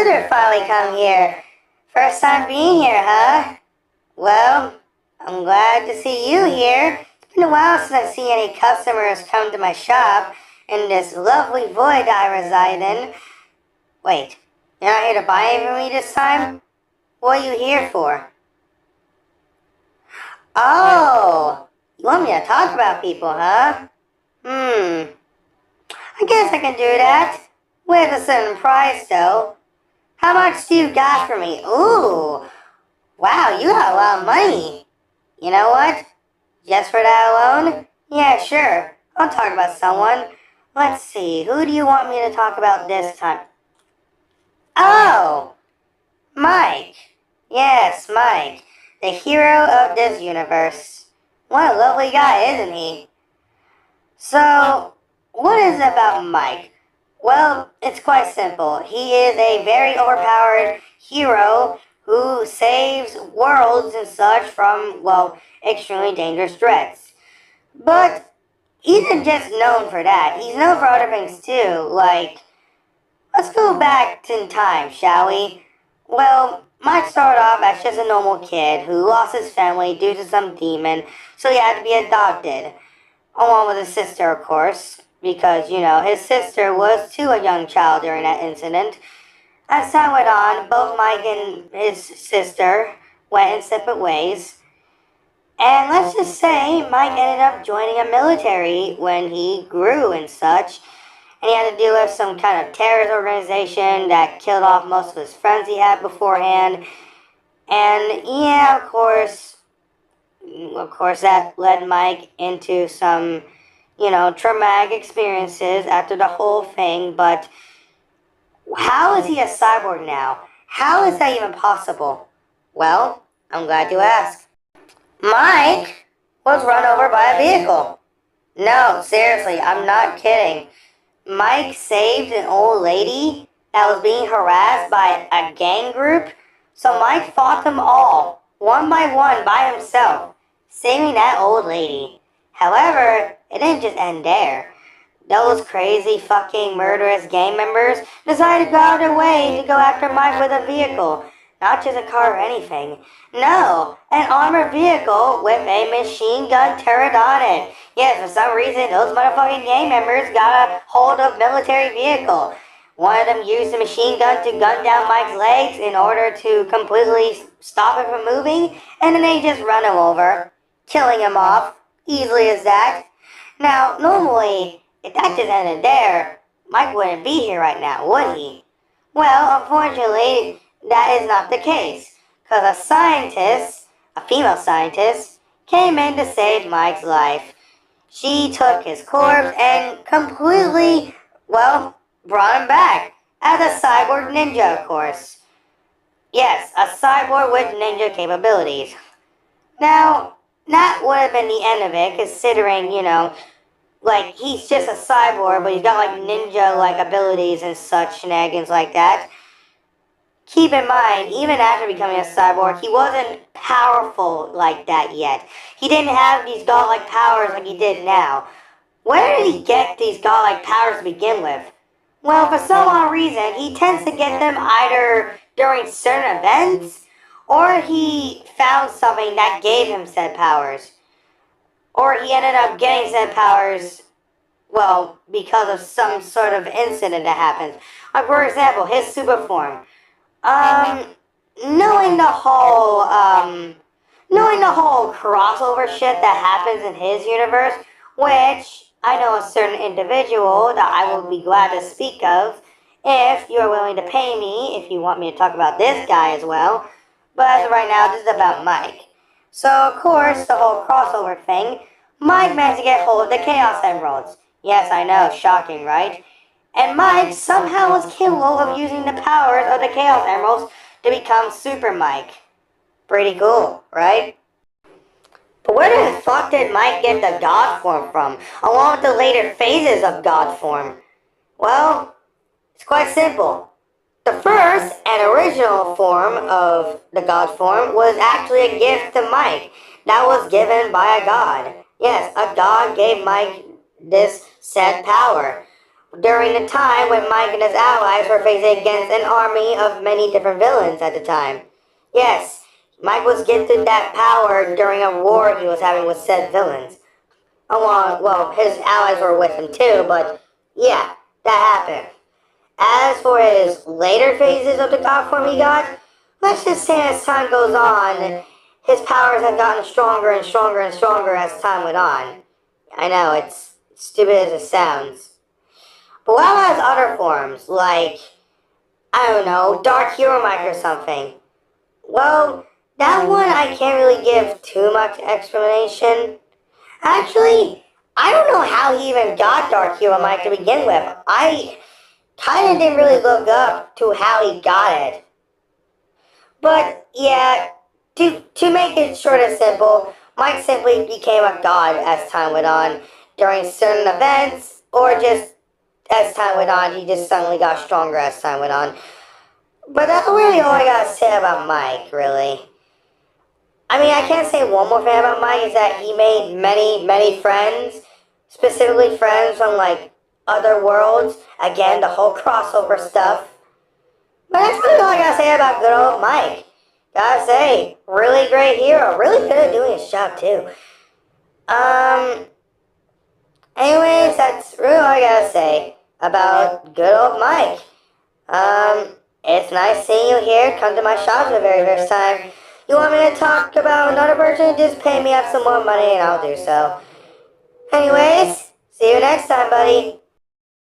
visitor finally come here. First time being here, huh? Well, I'm glad to see you here. It's been a while since I've seen any customers come to my shop in this lovely void I reside in. Wait, you're not here to buy anything from me this time? What are you here for? Oh, you want me to talk about people, huh? I guess I can do that. With a certain price, though. How much do you got for me? Ooh, wow, you got a lot of money. You know what? Just for that alone? Yeah, sure. I'll talk about someone. Let's see, who do you want me to talk about this time? Oh, Mike. Yes, Mike. The hero of this universe. What a lovely guy, isn't he? So, what is it about Mike? Well, it's quite simple. He is a very overpowered hero who saves worlds and such from, well, extremely dangerous threats. But he isn't just known for that. He's known for other things too, like, let's go back in time, shall we? Well, Mike started off as just a normal kid who lost his family due to some demon, so he had to be adopted. Along with his sister, of course, because, his sister was too a young child during that incident. As time went on, both Mike and his sister went in separate ways. And let's just say Mike ended up joining a military when he grew and such. And he had to deal with some kind of terrorist organization that killed off most of his friends he had beforehand. And yeah, of course, that led Mike into some, traumatic experiences after the whole thing. But how is he a cyborg now? How is that even possible? Well, I'm glad you asked. Mike was run over by a vehicle. No, seriously, I'm not kidding. Mike saved an old lady that was being harassed by a gang group. So Mike fought them all, one by himself, saving that old lady. However, it didn't just end there. Those crazy fucking murderous gang members decided to go out of their way to go after Mike with a vehicle. Not just a car or anything. No, an armored vehicle with a machine gun turret on it. Yes, for some reason, those motherfucking gang members got a hold of military vehicle. One of them used a machine gun to gun down Mike's legs in order to completely stop him from moving, and then they just run him over, killing him off, easily as that. Now, normally, if that just ended there, Mike wouldn't be here right now, would he? Well, unfortunately, that is not the case, because a scientist, a female scientist, came in to save Mike's life. She took his corpse and completely, brought him back as a cyborg ninja, of course. Yes, a cyborg with ninja capabilities. Now, that would have been the end of it, considering, he's just a cyborg, but he's got, ninja-like abilities and such shenanigans like that. Keep in mind, even after becoming a cyborg, he wasn't powerful like that yet. He didn't have these godlike powers like he did now. Where did he get these godlike powers to begin with? Well, for some odd reason, he tends to get them either during certain events, or he found something that gave him said powers. Or he ended up getting said powers, because of some sort of incident that happens. Like, for example, his super form. Knowing the whole crossover shit that happens in his universe, which I know a certain individual that I will be glad to speak of if you are willing to pay me, if you want me to talk about this guy as well. But as of right now, this is about Mike. So, of course, the whole crossover thing, Mike managed to get hold of the Chaos Emeralds. Yes, I know, shocking, right? And Mike somehow was capable of using the powers of the Chaos Emeralds to become Super Mike. Pretty cool, right? But where the fuck did Mike get the God form from, along with the later phases of God form? Well, it's quite simple. The first and original form of the God form was actually a gift to Mike that was given by a god. Yes, a god gave Mike this said power. during the time when Mike and his allies were facing against an army of many different villains at the time. Yes, Mike was gifted that power during a war he was having with said villains. Along, well, his allies were with him too, but yeah, that happened. As for his later phases of the god form he got, let's just say as time goes on, his powers have gotten stronger and stronger and stronger as time went on. I know, it's stupid as it sounds. But what about his other forms, like, I don't know, Dark Hero Mike or something? Well, that one I can't really give too much explanation. Actually, I don't know how he even got Dark Hero Mike to begin with. I kind of didn't really look up to how he got it. But yeah, to make it short and simple, Mike simply became a god as time went on during certain events, or just as time went on, he just suddenly got stronger as time went on. But that's really all I gotta say about Mike, really. I mean, I can't say one more thing about Mike is that he made many friends, specifically friends from like other worlds. Again, the whole crossover stuff. But that's really all I gotta say about good old Mike. Gotta say, really great hero, really good at doing his job too. Anyways, that's really all I gotta say about good old Mike. It's nice seeing you here. Come to my shop for the very first time. You want me to talk about another person? Just pay me up some more money and I'll do so. Anyways, see you next time, buddy.